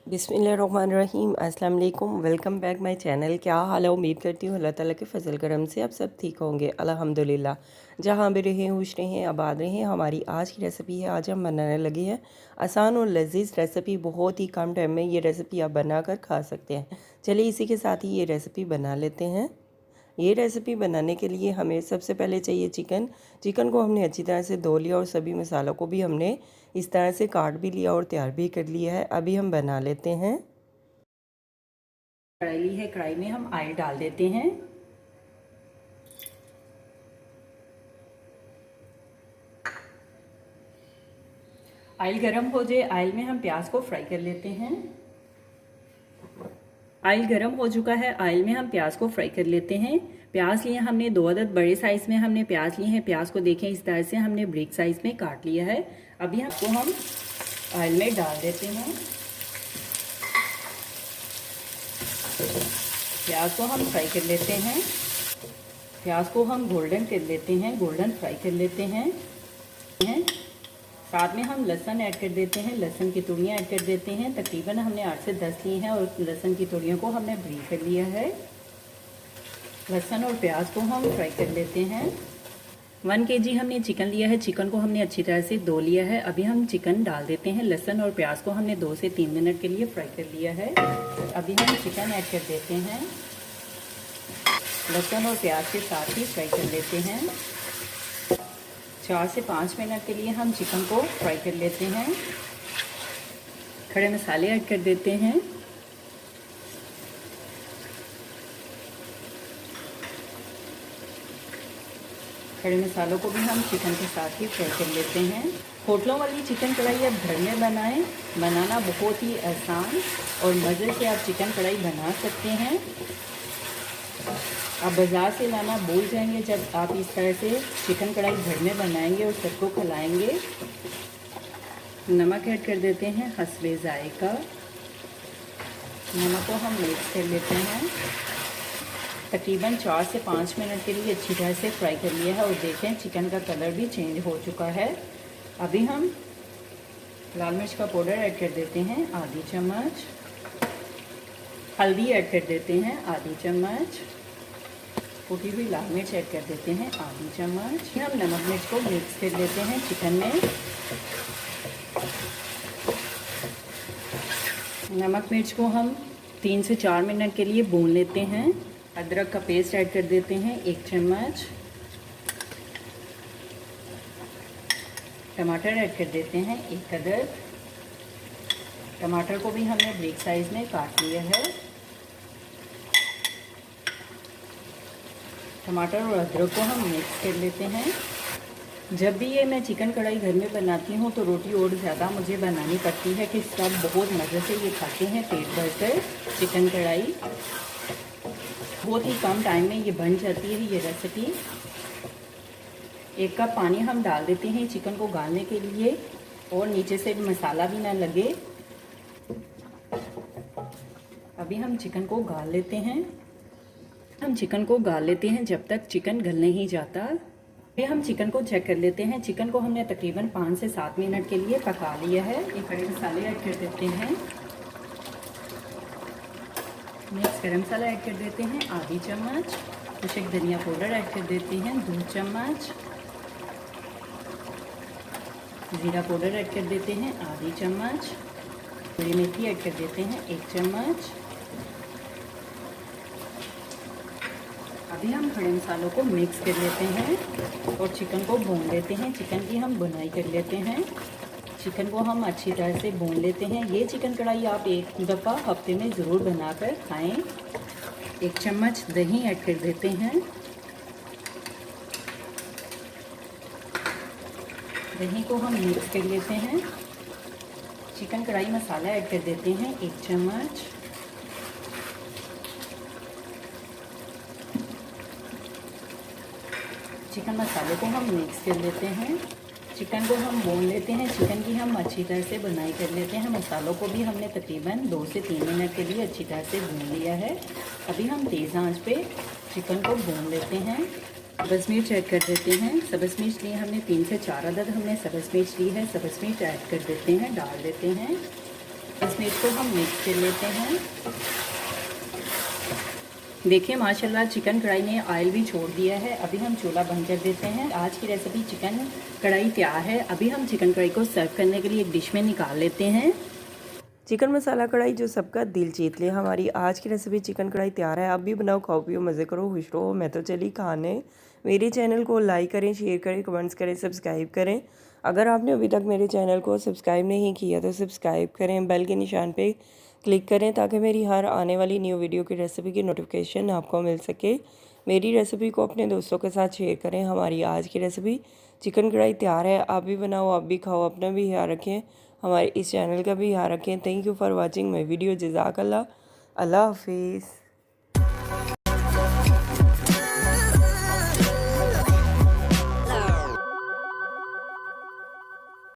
बिस्मिल्लाहिर्रहमानिर्रहीम। अस्सलाम वालेकुम। Welcome back my channel. क्या हाल है? उम्मीद करती हूँ अल्लाह ताला के फजल करम से आप सब ठीक होंगे। अल्हम्दुलिल्लाह। जहाँ भी रहें खुश रहें आबाद रहें। हमारी आज की रेसिपी है, आज हम बनाने लगे हैं आसान और लजीज रेसिपी। बहुत ही कम टाइम में ये रेसिपी आप बनाकर खा सकते हैं। चलिए इसी के साथ ही ये रेसिपी बना लेते हैं। ये रेसिपी बनाने के लिए हमें सबसे पहले चाहिए चिकन। चिकन को हमने अच्छी तरह से धो लिया और सभी मसालों को भी हमने इस तरह से काट भी लिया और तैयार भी कर लिया है। अभी हम बना लेते हैं। कढ़ाई ली है, कढ़ाई में हम ऑयल डाल देते हैं। ऑयल गरम हो जाए, ऑयल में हम प्याज को फ्राई कर लेते हैं। ऑयल गरम हो चुका है, ऑयल में हम प्याज को फ्राई कर लेते हैं। प्याज लिए हमने 2 अदद बड़े साइज में हमने प्याज लिए हैं। प्याज को देखें इस तरह से हमने ब्रिक साइज में काट लिया है। अभी हमको हम ऑयल में डाल देते हैं। प्याज को हम फ्राई कर लेते हैं। प्याज को हम गोल्डन कर लेते हैं, गोल्डन फ्राई कर लेते हैं। साथ में हम लहसुन ऐड कर देते हैं, लहसुन की तूड़ियाँ ऐड कर देते हैं। तकरीबन हमने 8 से 10 ली हैं और लहसुन की तूड़ियों को हमने ब्रीक कर लिया है। लहसुन और प्याज को हम फ्राई कर लेते हैं। 1 kg हमने चिकन लिया है। चिकन को हमने अच्छी तरह से धो लिया है। अभी हम चिकन डाल देते हैं। लहसुन और प्याज को हमने 2 से 3 मिनट के लिए फ्राई कर लिया है। अभी हम चिकन ऐड कर देते हैं। लहसुन और प्याज के साथ ही फ्राई कर लेते हैं। 4 से 5 मिनट के लिए हम चिकन को फ्राई कर लेते हैं। खड़े मसाले ऐड कर देते हैं। खड़े मसालों को भी हम चिकन के साथ ही फ्राई कर लेते हैं। होटलों वाली चिकन कढ़ाई आप घर में बनाएं। बनाना बहुत ही आसान और मज़े से आप चिकन कढ़ाई बना सकते हैं। आप बाज़ार से लाना भूल जाएंगे जब आप इस तरह से चिकन कढ़ाई घर में बनाएंगे और सबको खिलाएंगे। नमक ऐड कर देते हैं हस्बे जायका। नमक को हम मिक्स कर लेते हैं। तकरीबन 4 से 5 मिनट के लिए अच्छी तरह से फ्राई कर लिया है और देखें चिकन का कलर भी चेंज हो चुका है। अभी हम लाल मिर्च का पाउडर ऐड कर देते हैं आधी चम्मच। हल्दी ऐड कर देते हैं आधी चम्मच। कुटी हुई लाल मिर्च ऐड कर देते हैं आधी चम्मच। हम नमक मिर्च को मिक्स कर लेते हैं चिकन में। नमक मिर्च को हम 3 से 4 मिनट के लिए भून लेते हैं। अदरक का पेस्ट ऐड कर देते हैं 1 चम्मच। टमाटर ऐड कर देते हैं 1 अदद। टमाटर को भी हमने ब्रिक साइज में काट लिया है। टमाटर और अदरक को हम मिक्स कर लेते हैं। जब भी ये मैं चिकन कढ़ाई घर में बनाती हूँ तो रोटी और ज़्यादा मुझे बनानी पड़ती है कि सब बहुत मज़े से ये खाते हैं पेट भर कर। चिकन कढ़ाई बहुत ही कम टाइम में ये बन जाती है ये रेसिपी। 1 कप पानी हम डाल देते हैं चिकन को गालने के लिए और नीचे से मसाला भी ना लगे। अभी हम चिकन को गाल लेते हैं। हम चिकन को गाल लेते हैं जब तक चिकन गल नहीं जाता। फिर हम चिकन को चेक कर लेते हैं। चिकन को हमने तकरीबन 5 से 7 मिनट के लिए पका लिया है। ये खड़े मसाले ऐड कर देते हैं। मिक्स गरम मसाला ऐड कर देते हैं आधी चम्मच। कुछ धनिया पाउडर ऐड कर देते हैं 2 चम्मच। जीरा पाउडर ऐड कर देते हैं आधी चम्मच। हरी मेथी ऐड कर देते हैं 1 चम्मच। अभी हम खड़े मसालों को मिक्स कर लेते हैं और चिकन को भून लेते हैं। चिकन की हम बुनाई कर लेते हैं। चिकन को हम अच्छी तरह से भून लेते हैं। ये चिकन कढ़ाई आप एक दफ़ा हफ्ते में ज़रूर बनाकर खाएं। 1 चम्मच दही ऐड कर देते हैं। दही को हम मिक्स कर लेते हैं। चिकन कढ़ाई मसाला ऐड कर देते हैं 1 चम्मच। चिकन मसाले को हम मिक्स कर लेते हैं। चिकन को हम भून लेते हैं। चिकन की हम अच्छी तरह से बुनाई कर लेते हैं। मसालों को भी हमने तकरीबन 2 से 3 मिनट के लिए अच्छी तरह से भून लिया है। अभी हम तेज़ आंच पे चिकन को भून लेते हैं। सब्ज़ मिर्च ऐड कर देते हैं। सब्ज़ मिर्च लिए हमने 3 से 4 अदद हमने सब्ज़ मिर्च ली है। सब्ज़ मिर्च ऐड कर देते हैं, डाल देते हैं। इस मिर्च को हम मिक्स कर लेते हैं। देखिए माशाल्लाह चिकन कढ़ाई ने ऑयल भी छोड़ दिया है। अभी हम चूल्हा बंद कर देते हैं। आज की रेसिपी चिकन कढ़ाई तैयार है। अभी हम चिकन कढ़ाई को सर्व करने के लिए एक डिश में निकाल लेते हैं। चिकन मसाला कढ़ाई जो सबका दिल जीत ले, हमारी आज की रेसिपी चिकन कढ़ाई तैयार है। आप भी बनाओ, खाओ पियो, मज़े करो, खुश रहो। मैं तो चली खाने। मेरे चैनल को लाइक करें, शेयर करें, कमेंट्स करें, सब्सक्राइब करें। अगर आपने अभी तक मेरे चैनल को सब्सक्राइब नहीं किया तो सब्सक्राइब करें, बेल के निशान पे क्लिक करें ताकि मेरी हर आने वाली न्यू वीडियो की रेसिपी की नोटिफिकेशन आपको मिल सके। मेरी रेसिपी को अपने दोस्तों के साथ शेयर करें। हमारी आज की रेसिपी चिकन कढ़ाई तैयार है। आप भी बनाओ, आप भी खाओ, अपना भी ख्याल रखें, हमारे इस चैनल का भी ख्याल रखें। Thank you for watching my video. जज़ाकल्लाह। अल्लाह हाफिज़।